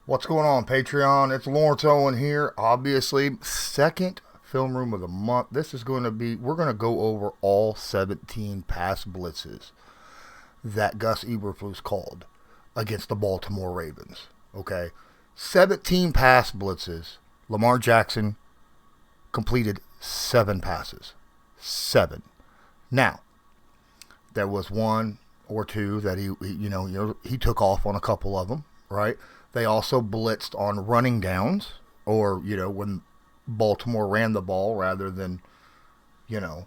What's going on, Patreon? It's Lawrence Owen here. Obviously, second film room of the month. We're going to go over all 17 pass blitzes that Gus Eberflus called against the Baltimore Ravens. Okay? 17 pass blitzes. Lamar Jackson completed 7 passes. 7. Now, there was one or two that he took off on a couple of them, right? They also blitzed on running downs, or when Baltimore ran the ball rather than you know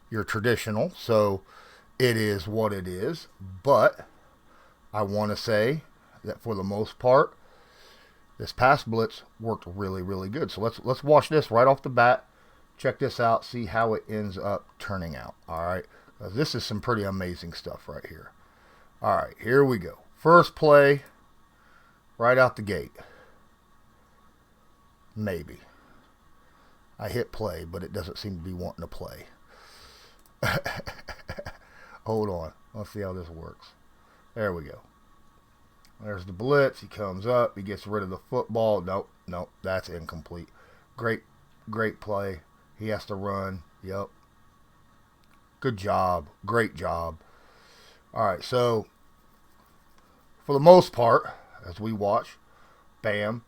your traditional. So it is what it is. But I want to say that for the most part, this pass blitz worked really, really good. So let's watch this right off the bat. Check this out. See how it ends up turning out. All right, this is some pretty amazing stuff right here. All right, here we go. First play, right out the gate. Maybe. I hit play, but it doesn't seem to be wanting to play. Hold on. Let's see how this works. There we go. There's the blitz. He comes up. He gets rid of the football. Nope. That's incomplete. Great play. He has to run. Yep. Good job. Great job. All right, so for the most part, as we watch, bam.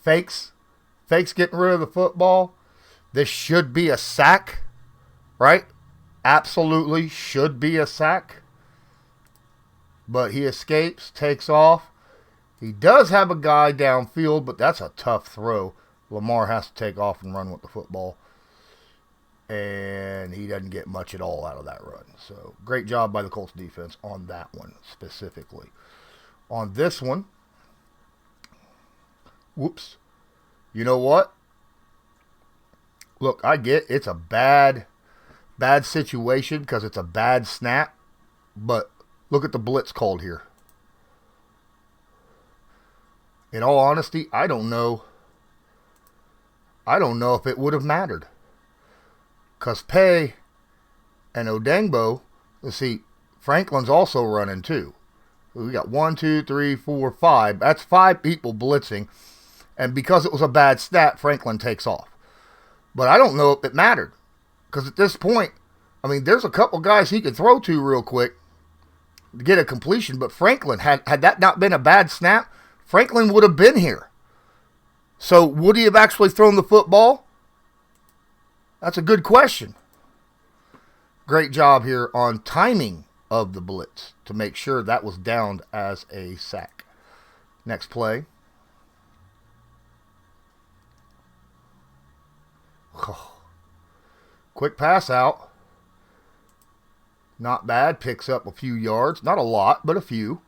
Fakes getting rid of the football. This should be a sack, right? Absolutely should be a sack. But he escapes, takes off. He does have a guy downfield, but that's a tough throw. Lamar has to take off and run with the football. And he doesn't get much at all out of that run. So great job by the Colts defense on that one specifically. On this one, whoops. You know what? Look, I get it's a bad situation because it's a bad snap. But look at the blitz called here. In all honesty, I don't know if it would have mattered. Because Pay and Odengbo, let's see, Franklin's also running too. We got 1, 2, 3, 4, 5. That's 5 people blitzing. And because it was a bad snap, Franklin takes off. But I don't know if it mattered. Because at this point, I mean, there's a couple guys he could throw to real quick to get a completion. But Franklin, had that not been a bad snap, Franklin would have been here. So would he have actually thrown the football? That's a good question. Great job here on timing of the blitz to make sure that was downed as a sack. Next play. Quick pass out. Not bad. Picks up a few yards. Not a lot, but a few.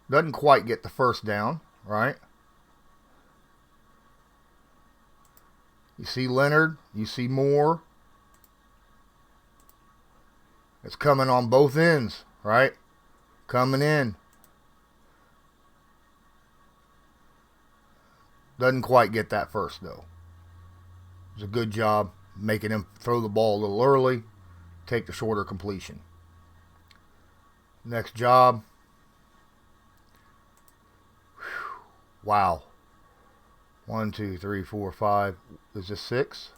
Doesn't quite get the first down, right? You see Leonard. You see Moore. It's coming on both ends, right? Coming in. Doesn't quite get that first, though. It was a good job making him throw the ball a little early, take the shorter completion. Next job. Whew. Wow. 1, 2, 3, 4, 5. Is this 6?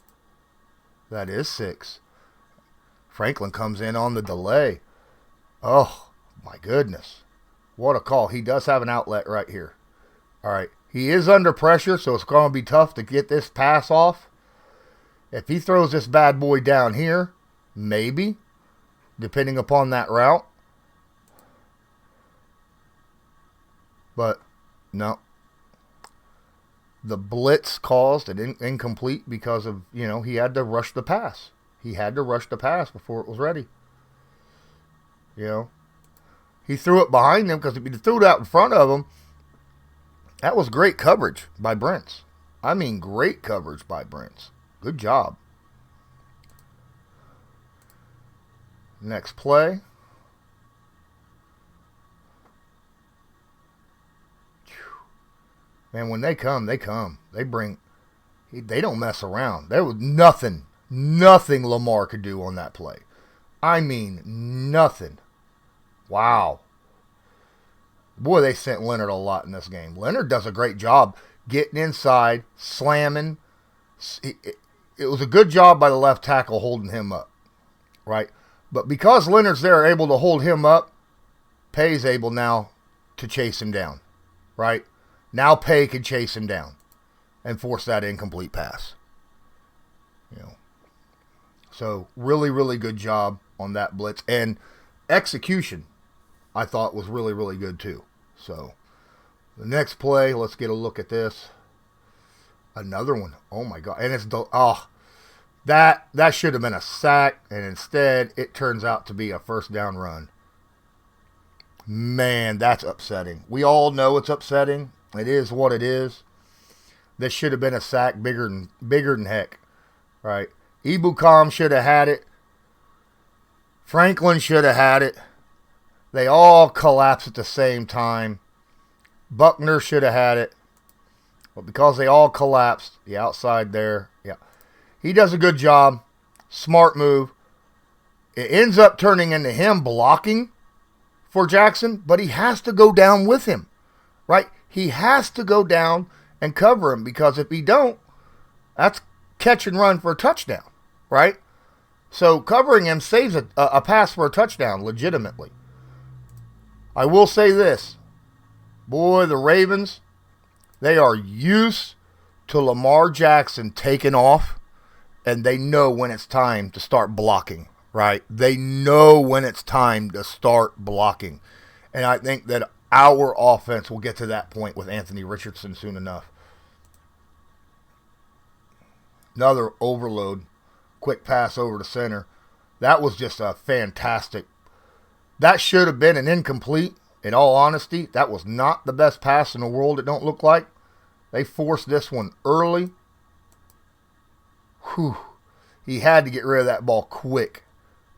That is 6. Franklin comes in on the delay. Oh, my goodness. What a call. He does have an outlet right here. All right. He is under pressure, so it's going to be tough to get this pass off. If he throws this bad boy down here, maybe, depending upon that route. But, no. The blitz caused an incomplete because of, he had to rush the pass. He had to rush the pass before it was ready. He threw it behind him because if he threw it out in front of him, that was great coverage by Brents. I mean, great coverage by Brents. Good job. Next play. Man, when they come, they come. They don't mess around. There was nothing Lamar could do on that play. I mean, nothing. Wow. Boy, they sent Leonard a lot in this game. Leonard does a great job getting inside, slamming. It was a good job by the left tackle holding him up, right? But because Leonard's there, able to hold him up, Pay's able now to chase him down, right? Now Pay can chase him down and force that incomplete pass. So really, really good job on that blitz. And execution, I thought, was really, really good too. So the next play, let's get a look at this. Another one. Oh my God. And it's that should have been a sack, and instead it turns out to be a first down run. Man, that's upsetting. We all know it's upsetting. It is what it is. This should have been a sack bigger than heck, right? Ebukam should have had it. Franklin should have had it. They all collapsed at the same time. Buckner should have had it. But because they all collapsed, the outside there, yeah. He does a good job. Smart move. It ends up turning into him blocking for Jackson, but he has to go down with him, right? He has to go down and cover him, because if he don't, that's catch and run for a touchdown, right? So covering him saves a pass for a touchdown legitimately. I will say this. Boy, the Ravens, they are used to Lamar Jackson taking off, and they know when it's time to start blocking, right? They know when it's time to start blocking. And I think that our offense will get to that point with Anthony Richardson soon enough. Another overload. Quick pass over to center. That was just a fantastic. That should have been an incomplete. In all honesty, that was not the best pass in the world, it don't look like. They forced this one early. Whew. He had to get rid of that ball quick.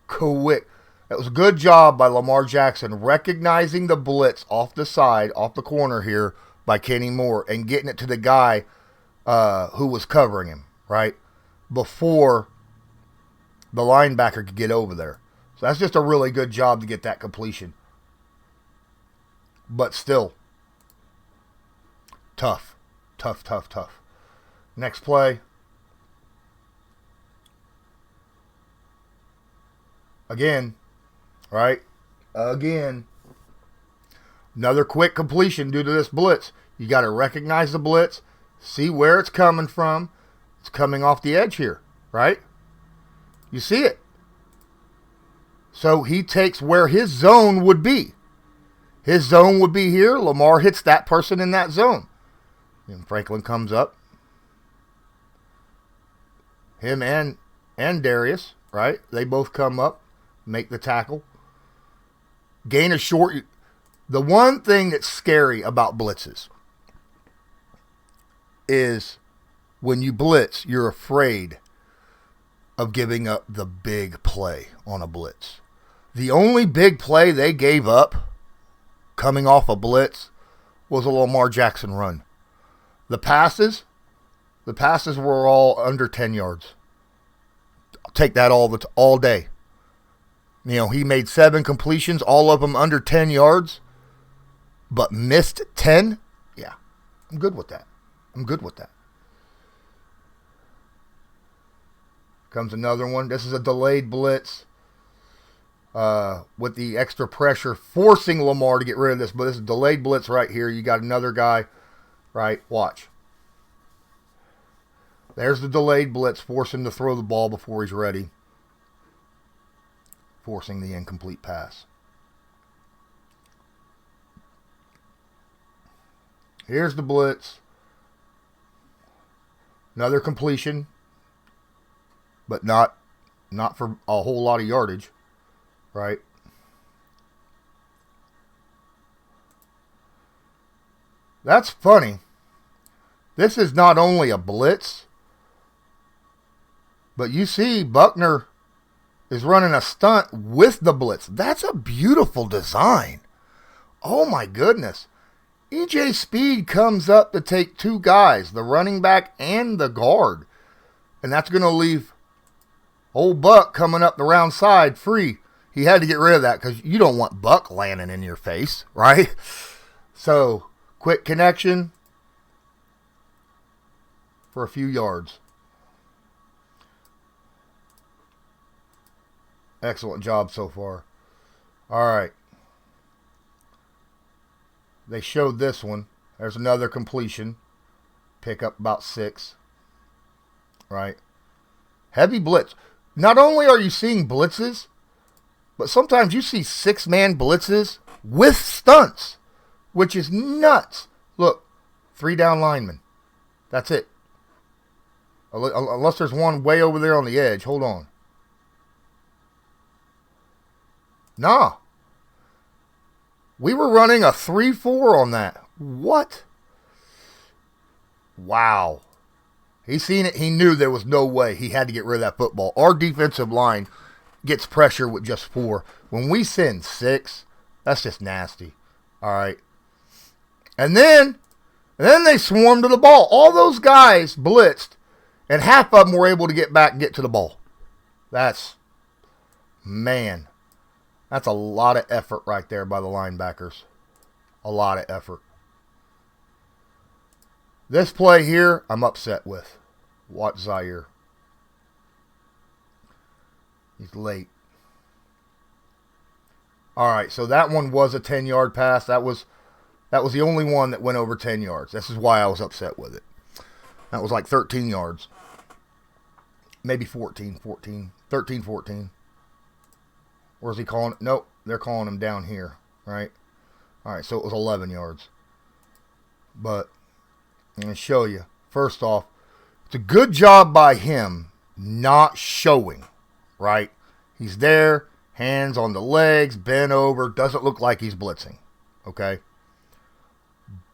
Quick. It was a good job by Lamar Jackson recognizing the blitz off the side, off the corner here by Kenny Moore, and getting it to the guy who was covering him, right? Before the linebacker could get over there. So that's just a really good job to get that completion. But still, tough. Next play. Again, right? Again. Another quick completion due to this blitz. You got to recognize the blitz, see where it's coming from. It's coming off the edge here, right? You see it. So he takes where his zone would be. His zone would be here. Lamar hits that person in that zone. And Franklin comes up. Him and Darius, right? They both come up, make the tackle. Gain a short. The one thing that's scary about blitzes is when you blitz, you're afraid of giving up the big play on a blitz. The only big play they gave up coming off a blitz was a Lamar Jackson run. The passes were all under 10 yards. I'll take that all day. He made 7 completions, all of them under 10 yards, but missed 10. Yeah, I'm good with that. Comes another one. This is a delayed blitz with the extra pressure, forcing Lamar to get rid of this. But this is a delayed blitz right here. You got another guy, right? Watch. There's the delayed blitz, forcing him to throw the ball before he's ready. Forcing the incomplete pass. Here's the blitz. Another completion, but not for a whole lot of yardage, right? That's funny. This is not only a blitz, but you see Buckner is running a stunt with the blitz. That's a beautiful design. Oh my goodness. E.J. Speed comes up to take 2 guys, the running back and the guard. And that's going to leave old Buck coming up the round side free. He had to get rid of that because you don't want Buck landing in your face, right? So, quick connection for a few yards. Excellent job so far. All right. They showed this one. There's another completion. Pick up about 6. Right. Heavy blitz. Not only are you seeing blitzes, but sometimes you see 6-man blitzes with stunts, which is nuts. Look, 3 down linemen. That's it. Unless there's one way over there on the edge. Hold on. Nah. We were running a 3-4 on that. What? Wow. He seen it. He knew there was no way. He had to get rid of that football. Our defensive line gets pressure with just 4. When we send 6, that's just nasty. All right. And then they swarmed to the ball. All those guys blitzed, and half of them were able to get back and get to the ball. That's a lot of effort right there by the linebackers. A lot of effort. This play here, I'm upset with. Watch Zaire. He's late. All right, so that one was a 10-yard pass. That was the only one that went over 10 yards. This is why I was upset with it. That was like 13 yards. Maybe 13, 14. Where's he calling it? Nope, they're calling him down here, right? All right, so it was 11 yards. But I'm going to show you. First off, it's a good job by him not showing, right? He's there, hands on the legs, bent over, doesn't look like he's blitzing, okay?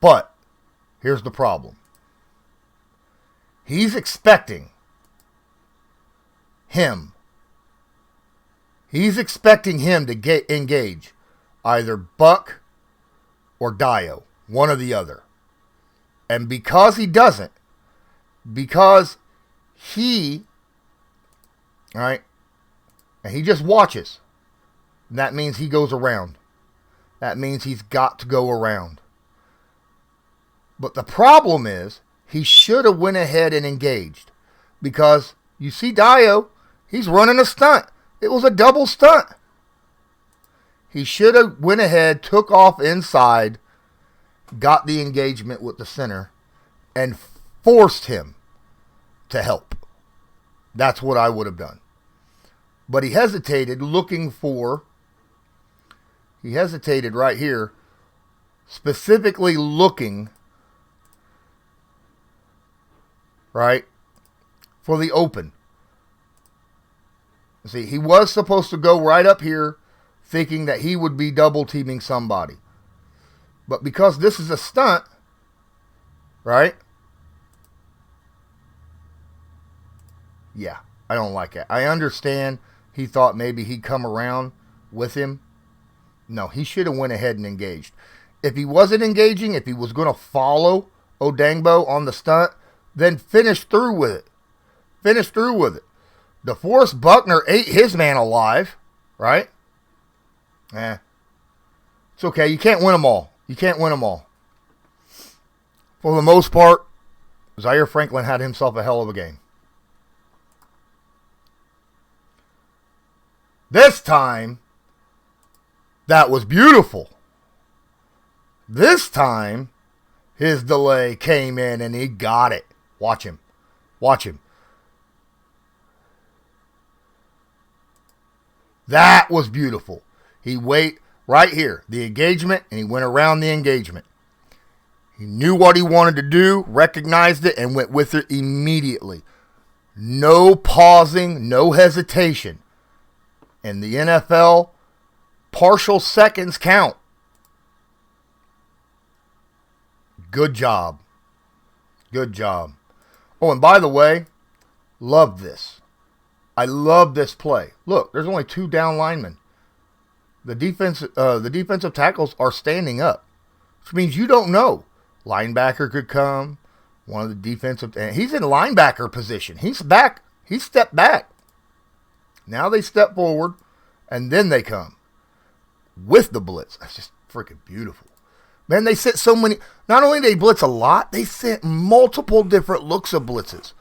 But here's the problem. He's expecting him to get engage either Buck or Dio, one or the other. And because he doesn't, because he, all right, and he just watches, that means he goes around. That means he's got to go around. But the problem is, he should have went ahead and engaged. Because you see Dio, he's running a stunt. It was a double stunt. He should have went ahead, took off inside, got the engagement with the center, and forced him to help. That's what I would have done. But he hesitated right here, specifically looking, right, for the open. See, he was supposed to go right up here thinking that he would be double teaming somebody. But because this is a stunt, right? Yeah, I don't like it. I understand he thought maybe he'd come around with him. No, he should have went ahead and engaged. If he wasn't engaging, if he was going to follow Odangbo on the stunt, then finish through with it. DeForest Buckner ate his man alive, right? It's okay. You can't win them all. For the most part, Zaire Franklin had himself a hell of a game. This time, that was beautiful. This time, his delay came in and he got it. Watch him. That was beautiful. He wait right here, the engagement, and he went around the engagement. He knew what he wanted to do, recognized it, and went with it immediately. No pausing, no hesitation. In the NFL, partial seconds count. Good job. Oh, and by the way, love this. I love this play. Look, there's only 2 down linemen. The defensive tackles are standing up, which means you don't know. Linebacker could come. One of the defensive, and he's in linebacker position. He's back. He stepped back. Now they step forward, and then they come with the blitz. That's just freaking beautiful. Man, they sent so many. Not only did they blitz a lot, they sent multiple different looks of blitzes.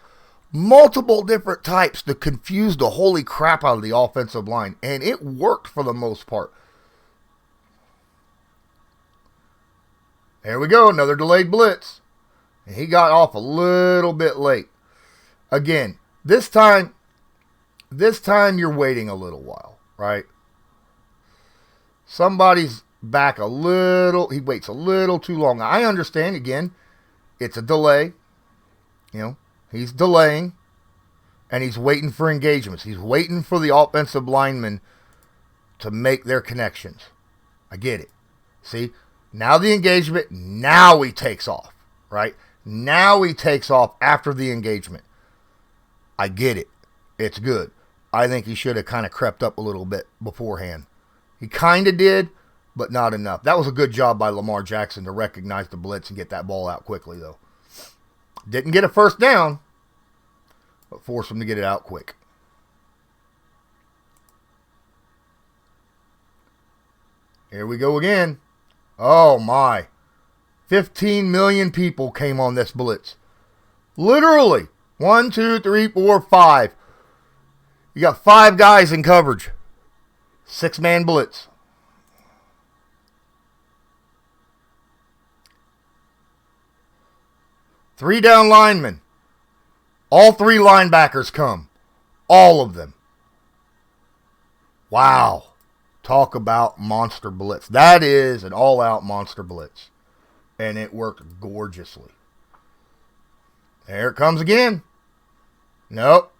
Multiple different types to confuse the holy crap out of the offensive line. And it worked for the most part. There we go, another delayed blitz. And he got off a little bit late. Again, this time you're waiting a little while, right? Somebody's back a little. He waits a little too long. I understand, again, it's a delay. You know, he's delaying. And he's waiting for engagements. He's waiting for the offensive linemen to make their connections. I get it. See? Now the engagement, now he takes off, right? Now he takes off after the engagement. I get it. It's good. I think he should have kind of crept up a little bit beforehand. He kind of did, but not enough. That was a good job by Lamar Jackson to recognize the blitz and get that ball out quickly, though. Didn't get a first down, but forced him to get it out quick. Here we go again. Oh, my. 15 million people came on this blitz. Literally. 1, 2, 3, 4, 5. You got 5 guys in coverage. 6-man blitz. Three down linemen. All 3 linebackers come. All of them. Wow. Talk about monster blitz. That is an all-out monster blitz. And it worked gorgeously. There it comes again. Nope.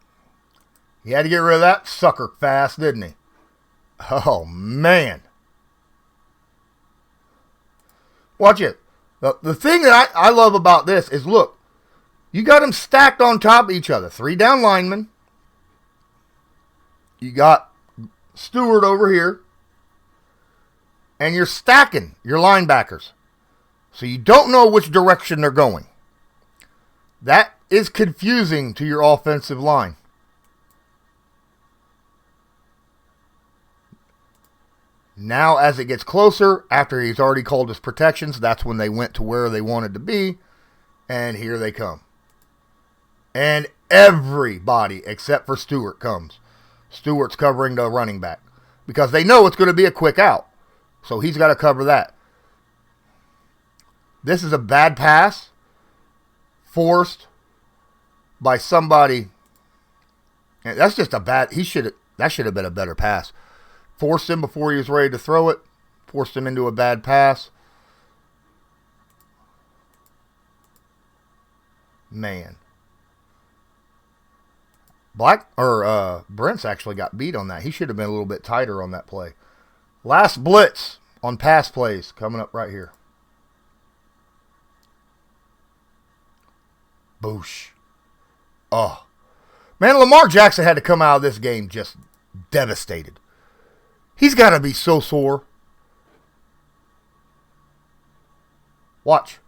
He had to get rid of that sucker fast, didn't he? Oh, man. Watch it. The thing that I love about this is, look, you got them stacked on top of each other. 3 down linemen. You got Stewart over here. And you're stacking your linebackers. So you don't know which direction they're going. That is confusing to your offensive line. Now, as it gets closer, after he's already called his protections, that's when they went to where they wanted to be. And here they come. And everybody, except for Stewart, comes. Stewart's covering the running back. Because they know it's going to be a quick out. So he's got to cover that. This is a bad pass. Forced by somebody. And that's just a bad. That should have been a better pass. Forced him before he was ready to throw it. Forced him into a bad pass. Man. Brent's actually got beat on that. He should have been a little bit tighter on that play. Last blitz on pass plays coming up right here. Boosh. Oh. Man, Lamar Jackson had to come out of this game just devastated. He's got to be so sore. Watch.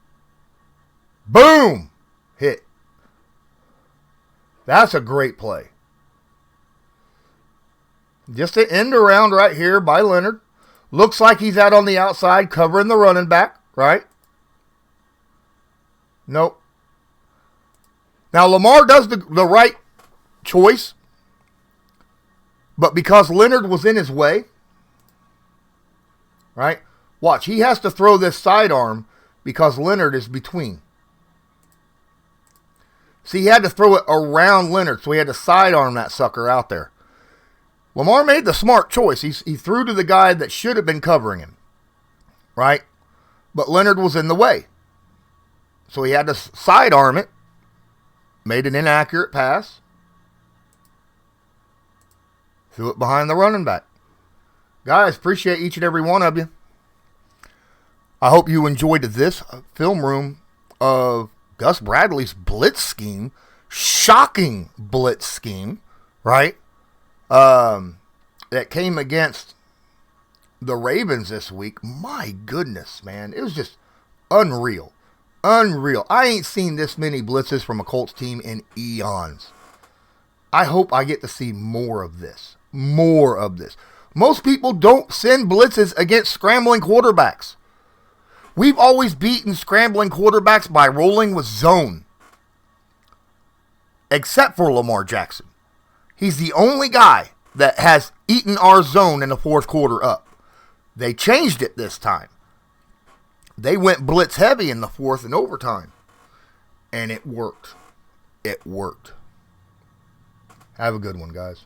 Boom. Hit. That's a great play. Just an end around right here by Leonard. Looks like he's out on the outside covering the running back, right? Nope. Now, Lamar does the right choice. But because Leonard was in his way, right? Watch, he has to throw this sidearm because Leonard is between. See, he had to throw it around Leonard, so he had to sidearm that sucker out there. Lamar made the smart choice. He threw to the guy that should have been covering him, right? But Leonard was in the way. So he had to sidearm it. Made an inaccurate pass. Threw it behind the running back. Guys, appreciate each and every one of you. I hope you enjoyed this film room of Gus Bradley's blitz scheme. Shocking blitz scheme, right? That came against the Ravens this week. My goodness, man. It was just unreal. Unreal. I ain't seen this many blitzes from a Colts team in eons. I hope I get to see more of this. More of this. Most people don't send blitzes against scrambling quarterbacks. We've always beaten scrambling quarterbacks by rolling with zone. Except for Lamar Jackson. He's the only guy that has eaten our zone in the fourth quarter up. They changed it this time. They went blitz heavy in the fourth and overtime. And it worked. It worked. Have a good one, guys.